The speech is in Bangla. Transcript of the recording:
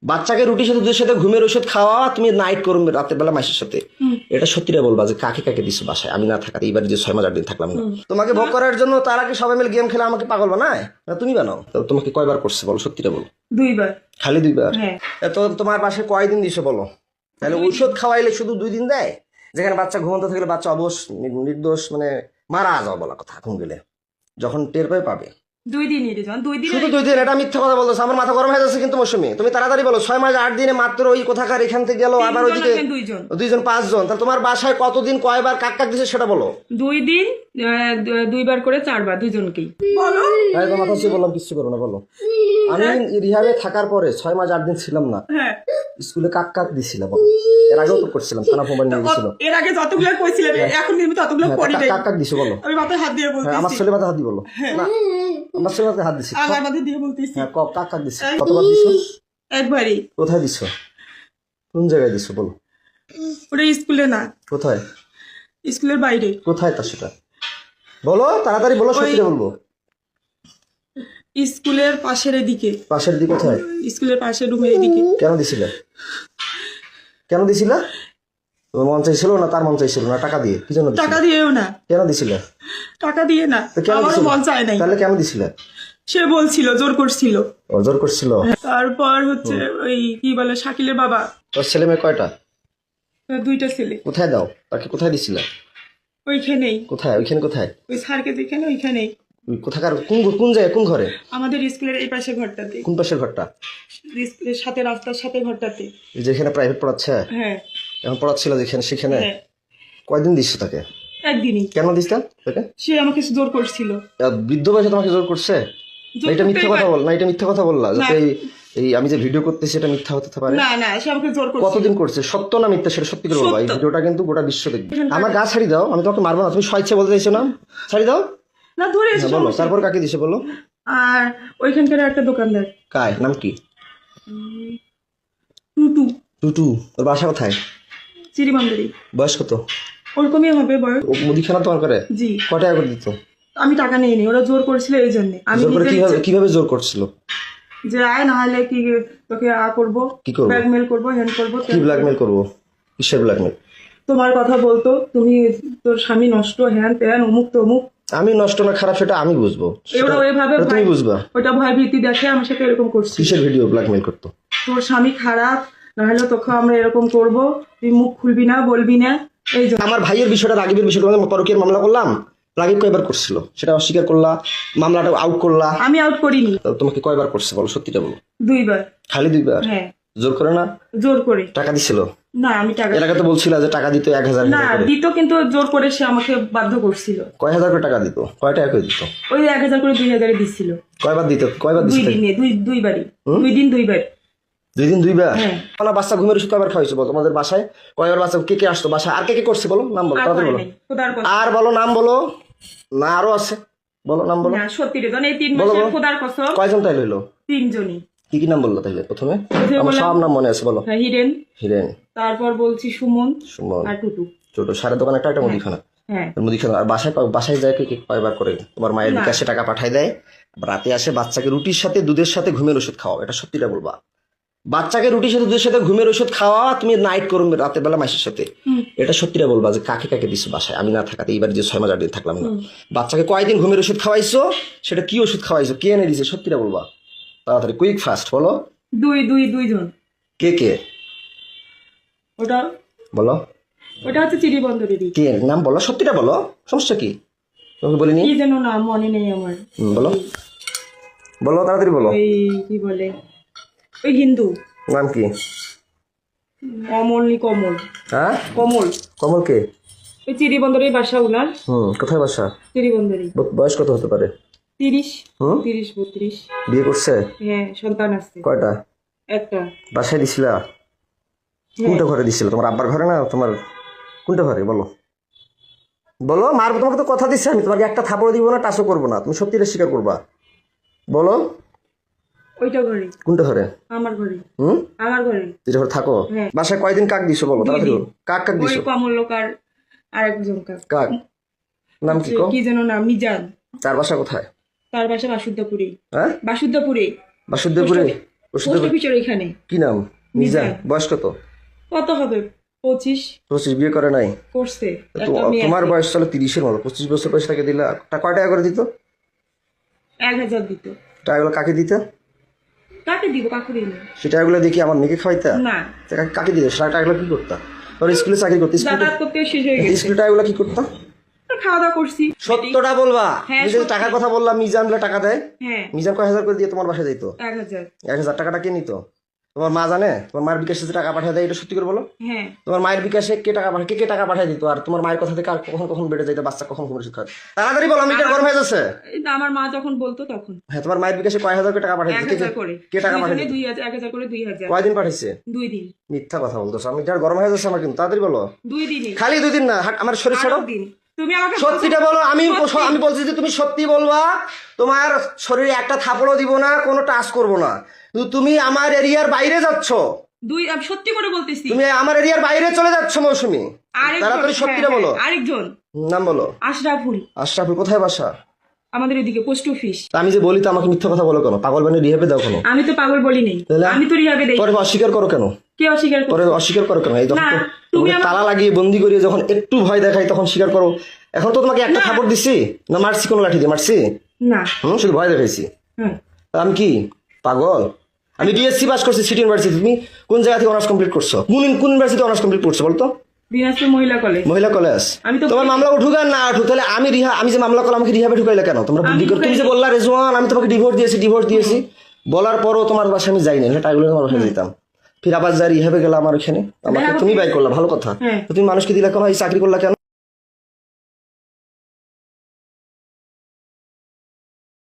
বাচ্চাকে রুটির সাথে দুধের সাথে ঘুমের ওষুধ খাওয়া, তুমি নাইট করবে রাতের বেলা মাসের সাথে। এটা সত্যিটা বলবা যে কাকে কাকে দিছো বাসায় আমি না থাকাতে, এইবার যে 6 মাস 8 দিন থাকলাম না। তোমাকে ভোগ করার জন্য তারা কি সবাই মিলে গেম খেলে আমাকে পাগল বানায়? না তুমি বানাও। তো তোমাকে কয়বার করছে বলো, সত্যিটা বলো। 2 বার। খালি 2 বার? তো তোমার বাসায় কয়দিন দিছো বলো? তাহলে ঔষধ খাওয়াইলে শুধু 2 দিন দেয়, যেখানে বাচ্চা ঘুমন্ত থাকলে বাচ্চা অবশ নির্দোষ মানে মারা যাওয়া বলা কথা, ঘুম গেলে যখন টের পাবে। 2 দিনই রে জান, 2 দিন। শুধু 2 দিন? এটা মিথ্যা কথা বলতেছ, আমার মাথা গরম হয়ে যাচ্ছে কিন্তু মৌসুমী। তুমি তাড়াতাড়ি বলো, 6 মাস 8 দিনে মাত্র ওই কোথাকার এখান থেকে গেল, আবার ওইদিকে 2 জন 5 জন। তাহলে তোমার বাসায় কতদিন কয়বার কাক কাক দিছে সেটা বলো। 2 দিন 2 বার করে 4 বার, দুজনকেই বলো। একদম মাথা ছুঁয়ে বললাম, কিচ্ছু করো না বলো। আমি রিহাবে থাকার পরে 6 মাস 8 দিন ছিলাম না, স্কুলে কাক কাক দিছিল বলো। এর আগেও তো করছিলাম, থানা মোবাইল নিয়ে গেছিল। এর আগে যতগুলো কইছিলাম, এখন কিন্তু ততগুলো করি নাই। কাক কাক দিছো বলো। আমি মাথায় হাত দিয়ে বলতেছি। আমার ছেলে মাথায় হাত দিয়ে বলো। না আমার ছেলে মাথায় হাত দিছি। আমার মাথায় দিয়ে বলতেছি। হ্যাঁ কাক কাক দিছো। কতবার দিছো? একবারই। কোথায় দিছো? কোন জায়গায় দিছো বলো। ওটা স্কুলে না। কোথায়? স্কুলের বাইরে। কোথায় তা সেটা বলো, তাড়াতাড়ি বলো, সত্যি বলবো। স্কুলের পাশের এদিকে। পাশের দিকে কোথায়? স্কুলের পাশের রুমের এদিকে। কেন দিছিলে? কেন দিছিলা? তোমার মন চাইছিল না তার মন চাইছিল না? টাকা দিয়ে? কি জন্য? টাকা দিয়েও না। কেন দিছিলে? টাকা দিয়ে না, আমার মন চায় নাই। তাহলে কেন দিছিলে? সে বলছিল, জোর করছিল। ও জোর করছিল। তারপর হচ্ছে ওই কি বলে শাকিলের বাবা। তোর ছেলে মেয়ে কয়টা? 2টা ছেলে। কোথায় দাও তাকে? কোথায় দিছিলে? ওইখানেই। কোথায়? ওইখানে কোথায়? ওই স্যারকে যেখানে ওইখানেই। কোথাকার? কোন জায়গায়? কোন ঘরে? আমাদের স্কুলের এই পাশে ঘরটাতে। কোন পাশের ঘরটা? স্কুলের সাথে, রাস্তার সাথে ঘরটাতে। যেখানে প্রাইভেট পড়াচ্ছে? হ্যাঁ। এখন পড়াচ্ছিল যেখানে, সেখানে? কয়দিন দিচ্ছ তাকে? একদিনই। কেন দিস তাকে? সে আমাকে জোর করছিল। বৃদ্ধ বয়সে তোমাকে জোর করছে? এটা মিথ্যা কথা বল না, এটা মিথ্যা কথা বললা যাতে এই আমি যে ভিডিও করতেছি এটা মিথ্যা হতে পারে। না না, সে আমাকে জোর করছে। কতদিন করছে? সত্য না মিথ্যা সেটা সত্যি করে বলবা। এই ভিডিওটা কিন্তু গোটা বিশ্ব দেখবে। আমার গা ছাড়ি দাও, আমি তোমাকে মারবো না। তুমি স্বেচ্ছা বলতে চাইছো না, ছাড়ি দাও না। ধরে এসে বলো। তারপর কাকে দিছে বলো? আর ওইখানকার একটা দোকানদার। কার নাম কি? টুটু। টুটু। ওর বাসা কোথায়? চিরিমান্দারি। বয়স কত? ওরকমই হবে বয়স। মুদিখানা তোমার করে? জি। কয় টাকা করে দিত? আমি টাকা নিইনি, ওরা জোর করেছিল এই জন্য। আমি কিভাবে জোর করছিল? যে আয় না হলে কি তোকে করবো, কি করবো? ব্ল্যাকমেল করবো, হ্যান্ড করবো। কি ব্ল্যাকমেল করবো? কিসের ব্ল্যাকমেল? তোমার কথা বলতো, তুমি তোর স্বামী নষ্ট, হ্যান ত্যান, অমুক তমুক। আমি নষ্ট না খারাপ সেটা আমি বুঝবো, তুমি বুঝবা। ওটা ভয় ভীতি দেখে আমার সাথে এরকম করছে। কিসের ভিডিও ব্ল্যাকমেল করতো? তোর স্বামী খারাপ, নাহলে তোকে আমরা এরকম করবো, তুই মুখ খুলবি না, বলবি না। এই জন্য আমার ভাইয়ের বিষয়টা, রাগিবের বিষয়টা পরকীয়ার মামলা করলাম। রাগিব কয়বার করছিল সেটা অস্বীকার করলা, মামলাটা আউট করলা। আমি আউট করিনি। তোমাকে কয়বার করছে বলো, সত্যিটা বলো। 2 বার। খালি 2 বার? হ্যাঁ। জোর করে না? জোর করে। টাকা দিছিল? না আমি টাকা, এর আগে তো বলছিল যে টাকা দিত 1000 না দিত, কিন্তু জোর করে সে আমাকে বাধ্য করছিল। কয় হাজার করে টাকা দিত? কয় টাকা করে দিত? ওই 1000 করে 2000 দিছিল। কয়বার দিত? কয়বার 2 দিনে, 2 বারই। 2 দিন 2 বার। 2 দিন 2 বার? হ্যাঁ। আমার বাচ্চা ঘুমের ওষুধ কয়বার খাওয়াইছো বলো? তোমাদের বাসায় কয়বার বাচ্চা কে কে আসতো বাসায়? আর কে কে করছে বলো, নাম বলো তাড়াতাড়ি বলো। আর বলো, নাম বলো। না আরো আছে, বলো নাম বলো। না সত্যি রে, এই 3 মাসে খোদার কসম। কয়জন তাইলে হলো? 3 জনই। কি কি নাম বললো তাইলে প্রথমে? আমার সব নাম মনে আছে বলো। হিরেন। হিরেন। তারপর বলছি সুমন। সুমন আর টুটু। ছোট সারের দোকানে একটা মুদিখানা। হ্যাঁ। মুদিখানা। আর বাসায় যায় কে কয়বার করে? তোমার মায়ের বিকাশে টাকা পাঠায় দেয়, রাতে আসে বাচ্চাকে রুটির সাথে দুধের সাথে ঘুমের ওষুধ খাওয়া। এটা সত্যিটা বলবা। বাচ্চাকে রুটির সাথে দুধের সাথে ঘুমের ওষুধ খাওয়া, তুমি নাইট করবে রাতের বেলা মাসের সাথে। এটা সত্যিটা বলবা যে কাকে কাকে দিছো বাসায় আমি না থাকাতে, এইবার যে 6 মাস 8 দিন থাকলাম না। বাচ্চাকে কয়দিন ঘুমের ওষুধ খাওয়াইছো, সেটা কি ওষুধ খাওয়াইছো, কে এনে দিছে, সত্যিটা বলবা তাড়াতাড়ি, কুইক ফাস্ট বলো। 2 জন। কে কে? ওটা বলো। ওটা হচ্ছে চিরিবন্দরেরই। কে নাম বলো, সত্যিটা বলো, সমস্যা কি? তোমাকে বলিনি? কি যেন নাম মনে নেই আমার। বলো বলো তাড়াতাড়ি বলো। ওই কি বলে, ওই হিন্দু নাম কি? কমল। হ্যাঁ কমল। কমল কে? ওই চিরিবন্দরের বাসা উনার। কোথায় বাসা? চিরিবন্দরী। বয়স কত হতে পারে? 30 32। বিয়ে করছে? হ্যাঁ, সন্তান আছে। কয়টা? একটা। বাসায় দিছিলা? কোনটা ঘরে দিছিল? তোমার আব্বার ঘরে না তোমার কোনটা ঘরে বলো? বলো, মারবো তোমাকে তো কথা দিচ্ছি আমি, তোমাকে একটা থাপড় দিব না, টাচও করবো না, তুমি সত্যিটা স্বীকার করবা, বলো। ওইটা ঘরে। কোনটা ঘরে? আমার ঘরে। আমার ঘরে। যেটা ঘরে থাকো? বাসায় কয়দিন কাক দিছো বলো তাড়াতাড়ি। কাক কাক দিছো? ওই কমল লোক আর আরেকজন কাক। কাক নাম কি? কি যেন নাম, মিজান। তার বাসা কোথায়? তার বাসা বাসুদেবপুরে। হ্যাঁ, বাসুদেবপুরে। বাসুদেবপুরে। ওর পোস্ট সাথে অফিসের এখানে। কি নাম? মিজান। মিজান। বয়স কত? কত হবে? 25 25। বিয়ে করে নাই? করছে। তো একটা মেয়ে তোমার আছে। বয়স চলো 30-এর মতো, 25 বছর বয়স তাকে দিলা, কয় টাকা করে দিত? 1000 দিত। টাকাগুলো কাকে দিত? কাকে দিব? কাকে দিব? সে টাকাগুলো দেখি আমার মেয়েকে খাওয়াইতা? না, কাকে দিত? সে টাকাগুলো কি করতা? তোর স্কুলে চাকরি করতে, যাতায়াত করতে শেষ হয়ে গেছে। স্কুলে টাকাগুলো কি করতা? খাওয়া দাওয়া করছি। সত্যটা বলবা। হ্যাঁ, তুমি যদি সত্যি। টাকার কথা বললাম, মিজান বলে টাকা দেয়। হ্যাঁ, মিজান কয় হাজার করে দিয়ে তোমার বাসায় যাইতো? 1000। 1000 টাকাটা কে নিত? তোমার মা জানে? তোমার মায়ের বিকাশে যে টাকা পাঠিয়ে দেয়, এটা সত্যি করে বলো। হ্যাঁ, তোমার মায়ের বিকাশে কে টাকা পাঠায়, কে টাকা পাঠিয়ে দিত? আর তোমার মায়ের কথা থেকে আর কখন কখন বেড়ে যাইতো, বাচ্চা কখন ঘুমের ওষুধ খায়? তাড়াতাড়ি বলো, মিটার গরম হয়ে যাচ্ছে। এই তো আমার মা যখন বলতো তখন হ্যাঁ, তোমার মায়ের বিকাশে কয় হাজার করে টাকা পাঠিয়ে দিত? 1000 করে। কে টাকা পাঠিয়ে দিত? 2000, 1000 করে 2000। কয়দিন পাঠাইছে? 2 দিন। মিথ্যা কথা বলতেছো, মিটার গরম হয়ে যাচ্ছে আমার কিন্তু, তাড়াতাড়ি বলো। 2 দিনই। খালি 2 দিন না, আমার শরীর ছাড়ো। 8 দিন। তুমি আমাকে সত্যিটা বলো। আমি সত্যি। আমি বলছি যে তুমি সত্যি বলবা। তোমার শরীরে একটা থাপড়ও দিব না, কোনো টাচ করবো না। কিন্তু তুমি আমার এরিয়ার বাইরে যাচ্ছ, আমি সত্যি করে বলতেছি। তুমি আমার এরিয়ার বাইরে চলে যাচ্ছ মৌসুমী। আরেকজন, তাড়াতাড়ি সত্যিটা বলো। আরেকজন নাম বলো। আশরাফুল। আশরাফুল কোথায় বাসা? আমাদের এদিকে পোস্ট অফিস। তা আমি যে বলি তো আমাকে মিথ্যা কথা বলো কেন? পাগল বানিয়ে রিহাবে দাও কেন? আমি তো পাগল বলি নাই, তাহলে? আমি তো রিহাবে দেই। পরে অস্বীকার করো কেন? কে অস্বীকার পরে করে? অস্বীকার করো কেন? এই যখন না, তো তুমি তোমাকে আমার- তালা লাগিয়ে বন্দি করিয়ে যখন একটু ভয় দেখাই তখন স্বীকার করো। এখন তো তোমাকে একটা না। থাপড় দিছি না, মারছি কোনো লাঠি দিয়ে মারছি? না। শুধু ভয় দেখাইছি। হ্যাঁ, তা আমি কি পাগল? আমি ডিএসসি পাস করছি সিটি ইউনিভার্সিটি। তুমি কোন জায়গা থেকে অনার্স কমপ্লিট করছো? কোন ইউনিভার্সিটি অনার্স কমপ্লিট করছো বলতো? দিনাজপুর মহিলা কলেজ। মহিলা কলেজ। আমি তো তোমার মামলা উঠুক আর না উঠুক, তাহলে আমি যে মামলা করলাম আমাকে রিহাবে ঢুকাইলে কেন? তোমরা বুদ্ধি করে তুমি যে বললা রেজওয়ান আমি তোমাকে ডিভোর্স দিয়েছি বলার পরও তোমার বাসায় আমি যাই না, টাইগুলো তোমার বাসায় যেতাম। ফির আবার যা রিহাবে গেলাম আমার ওখানে, আমাকে তুমি বাই করলা, ভালো কথা। হ্যাঁ। তো তুমি মানুষকে দিলা কেন? এই চাকরি করলা কেন?